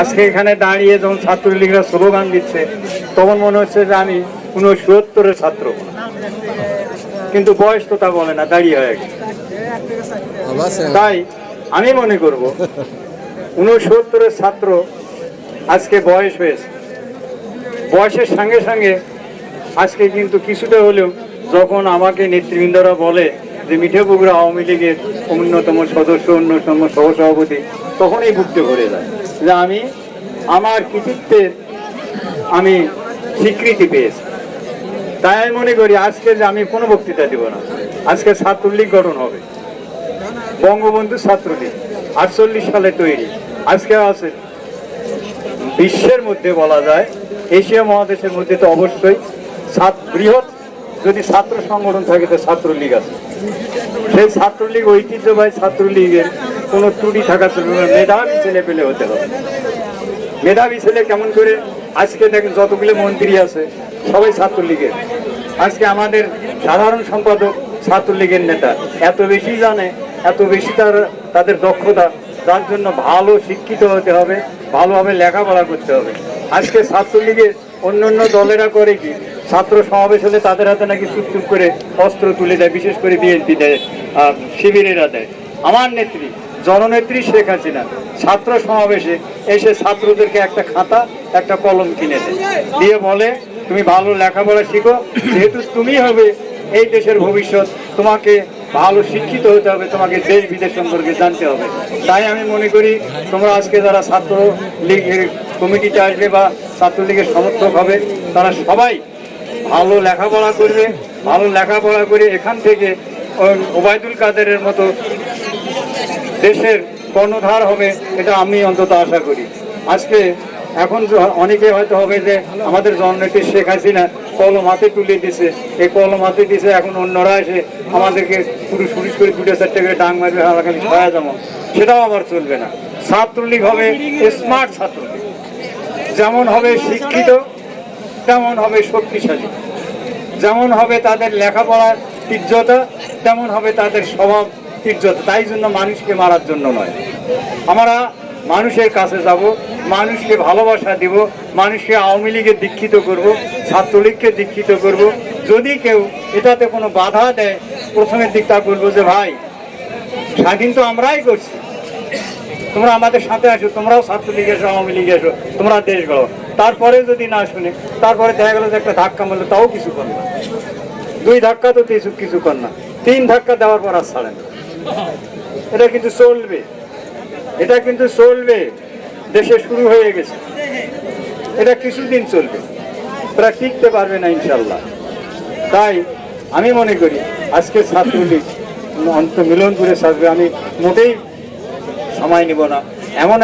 আজকে এখানে দাঁড়িয়ে যখন ছাত্রলীগরা স্লোগান দিচ্ছে তখন মনে হচ্ছে যে আমি 69-এর ছাত্র, কিন্তু বয়স তো তা বলে না, দাঁড়িয়ে হয়ে গেছে। তাই আমি মনে করব 69-এর ছাত্র আজকে বয়স হয়েছে, বয়সের সঙ্গে সঙ্গে আজকে কিন্তু কিছুটা হলেও যখন আমাকে নেতৃবৃন্দরা বলে যে মিঠাপুকুর আওয়ামী লীগের অন্যতম সদস্য, অন্যতম সহসভাপতি, তখনই বুঝতে ভরে যায় যে আমি আমার কৃতিত্বের আমি স্বীকৃতি পেয়েছি। তাই আমি মনে করি আজকে যে আমি কোনো বক্তৃতা দিব না, আজকে ছাত্রলীগ গঠন হবে, বঙ্গবন্ধু ছাত্রলীগ 48 সালে তৈরি, আজকে আছে বিশ্বের মধ্যে বলা যায় এশিয়া মহাদেশের মধ্যে তো অবশ্যই বৃহৎ যদি ছাত্র সংগঠন থাকে তো ছাত্রলীগ আছে। সেই ছাত্রলীগ ঐতিহ্যবাহী ছাত্রলীগের কোনো ত্রুটি থাকা চলবে না, মেধাবী ছেলে পেলে হতে হবে। মেধাবী ছেলে কেমন করে? আজকে দেখেন যতগুলো মন্ত্রী আছে সবাই ছাত্রলীগের, আজকে আমাদের সাধারণ সম্পাদক ছাত্রলীগের নেতা, এত বেশি জানে, এত বেশি তাদের দক্ষতা, তার জন্য ভালো শিক্ষিত হতে হবে, ভালোভাবে লেখাপড়া করতে হবে। আজকে ছাত্রলীগের অন্যান্য দলেরা করে কি, ছাত্র সমাবেশ হলে তাদের হাতে নাকি চুপচুপ করে অস্ত্র তুলে দেয়, বিশেষ করে বিএনপি দেয়, শিবিরেরা দেয়। আমার নেত্রী জননেত্রী শেখ হাসিনা ছাত্র সমাবেশে এসে ছাত্রদেরকে একটা খাতা একটা কলম কিনে দেয়, দিয়ে বলে তুমি ভালো লেখাপড়া শিখো, যেহেতু তুমি হবে এই দেশের ভবিষ্যৎ, তোমাকে ভালো শিক্ষিত হতে হবে, তোমাকে দেশ বিদেশ সম্পর্কে জানতে হবে। তাই আমি মনে করি তোমরা আজকে যারা ছাত্র লীগের কমিটিতে আসবে বা ছাত্রলীগের সমর্থক হবে, তারা সবাই ভালো লেখাপড়া করবে, ভালো লেখাপড়া করে এখান থেকে ওবায়দুল কাদেরের মতো দেশের কর্ণধার হবে, এটা আমি অন্তত আশা করি। আজকে এখন অনেকে হয়তো হবে যে আমাদের জননেত্রী শেখ হাসিনা কলম হাতে তুলে দিছে, এই কলম হাতে দিছে, এখন অন্যরা এসে আমাদেরকে পুরো সুরিশ করে 2-4 করে ডাং মারবে, হালাখালি সয়া যেমন, সেটাও আবার চলবে না। ছাত্রলীগ হবে স্মার্ট ছাত্রলীগ, যেমন হবে শিক্ষিত, তেমন হবে শক্তিশালী, যেমন হবে তাদের লেখাপড়ার তীর্যতা, তেমন হবে তাদের স্বভাব তীর্যতা। তাই জন্য মানুষকে মারার জন্য নয়, আমরা মানুষের কাছে যাব, মানুষকে ভালোবাসা দিব, মানুষকে আওয়ামী লীগে দীক্ষিত করব, ছাত্রলীগকে দীক্ষিত করব। যদি কেউ এটাতে কোনো বাধা দেয়, প্রথমের দিকটা বলবো যে ভাই স্বাধীন তো আমরাই করছি, তোমরা আমাদের সাথে আসো, তোমরাও ছাত্রলীগে এসো, আওয়ামী লীগে এসো, তোমরা দেশ গড়ো। তারপরে যদি না শুনে, তারপরে দেখা গেল যে একটা ধাক্কা মারলো, তাও কিছু কর না, 2 ধাক্কা তো কিছু কর না, 3 ধাক্কা দেওয়ার পর আর ছাড়েন। এটা কিন্তু চলবে, এটা কিন্তু চলবে, দেশে শুরু হয়ে গেছে, এটা কিছুদিন চলবে, তারা টিকতে পারবে না ইনশাল্লাহ। তাই আমি মনে করি আজকে ছাত্রলীগ অন্ত মিলন করে থাকবে, আমি মোটেই সময় নিব না। এমন